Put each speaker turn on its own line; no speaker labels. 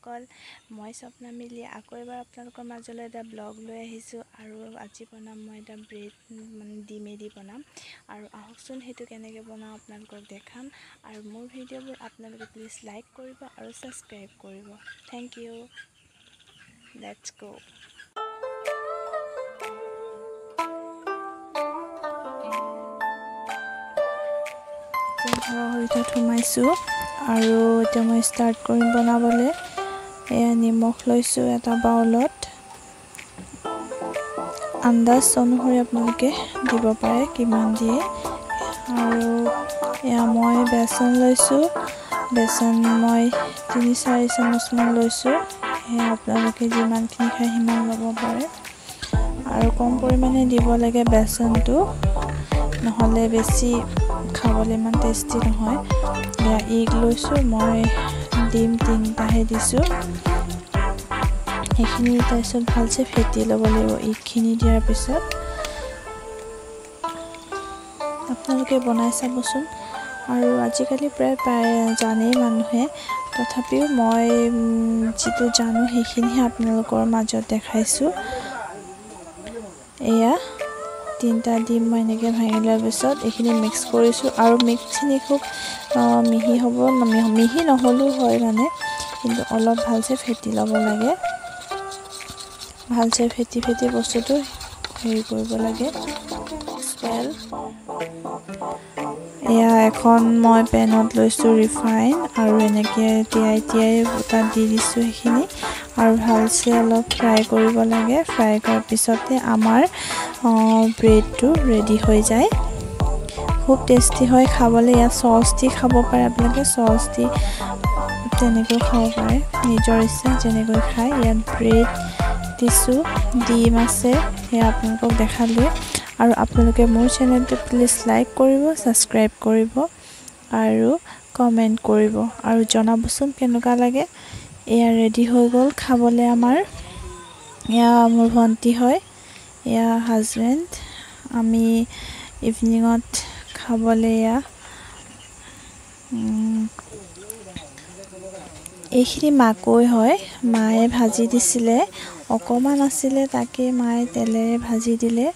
বন্ধুসকল মই স্বপ্না মিলি আকৌ এবাৰ আপোনালোকৰ মাজলৈ এটা ব্লগ লৈ আহিছোঁ আৰু আজি বনাম মই এটা ব্ৰেড ডিমেদি বনাম আৰু আহকচোন সেইটো কেনেকৈ বনাওঁ আপোনালোকক দেখাম আৰু মোৰ ভিডিঅ'বোৰ আপোনালোকে প্লিজ লাইক কৰিব আৰু ছাবস্ক্ৰাইব কৰিব থেংক ইউ লেটছ গো ভিতৰত সোমাইছোঁ আৰু এতিয়া মই ষ্টাৰ্ট কৰিম বনাবলৈ এয়া নিমখ লৈছোঁ এটা বাউলত আন্দাজ অনুসৰি আপোনালোকে দিব পাৰে কিমান দিয়ে আৰু এয়া মই বেচন লৈছোঁ বেচন মই 3-4 চামুচমান লৈছোঁ সেয়া আপোনালোকে যিমানখিনি খায় সিমান ল'ব পাৰে আৰু কম পৰিমাণে দিব লাগে বেচনটো নহ'লে বেছি খাবলৈ ইমান টেষ্টি নহয় এয়া এগ লৈছোঁ মই ডিম 3টাহে দিছোঁ সেইখিনি তাৰপিছত ভালছে ফেটি ল'ব লাগিব এগখিনি দিয়াৰ পিছত আপোনালোকে বনাই চাবচোন আৰু আজিকালি প্ৰায় জানেই মানুহে তথাপিও মই যিটো জানো সেইখিনিহে আপোনালোকৰ মাজত দেখাইছোঁ এয়া 3টা ডিম মই এনেকৈ ভাঙি লোৱাৰ পিছত এইখিনি মিক্স কৰিছোঁ আৰু মিক্সখিনি খুব মিহি হ'ব মিহি নহ'লেও হয় মানে কিন্তু অলপ ভালছে ফেটি ল'ব লাগে ভালছে ফেটি বস্তুটো হেৰি কৰিব লাগে এয়া এখন মই পেনত লৈছোঁ ৰিফাইন আৰু এনেকৈ তিয়াই তাত দি দিছোঁ সেইখিনি আৰু ভালছে অলপ ফ্ৰাই কৰিব লাগে ফ্ৰাই কৰাৰ পিছতে আমাৰ ব্ৰেডটো ৰেডি হৈ যায় খুব টেষ্টি হয় খাবলৈ ইয়াত চচ দি খাব পাৰে আপোনালোকে চচ দি তেনেকৈ খাব পাৰে নিজৰ ইচ্ছা যেনেকৈ খায় ইয়াত ব্ৰেড দিছোঁ ডিম আছে সেয়া আপোনালোকক দেখালোৱে আৰু আপোনালোকে মোৰ চেনেলটো প্লিজ লাইক কৰিব ছাবস্ক্ৰাইব কৰিব আৰু কমেণ্ট কৰিব আৰু জনাবচোন কেনেকুৱা লাগে এয়া ৰেডি হৈ গ'ল খাবলৈ আমাৰ এয়া মোৰ ভণ্টি হয় এয়া হাজবেণ্ড আমি ইভিনিঙত খাবলৈ এয়া এইখিনি মাকৈ হয় মায়ে ভাজি দিছিলে অকণমান আছিলে তাকে মায়ে তেলেৰে ভাজি দিলে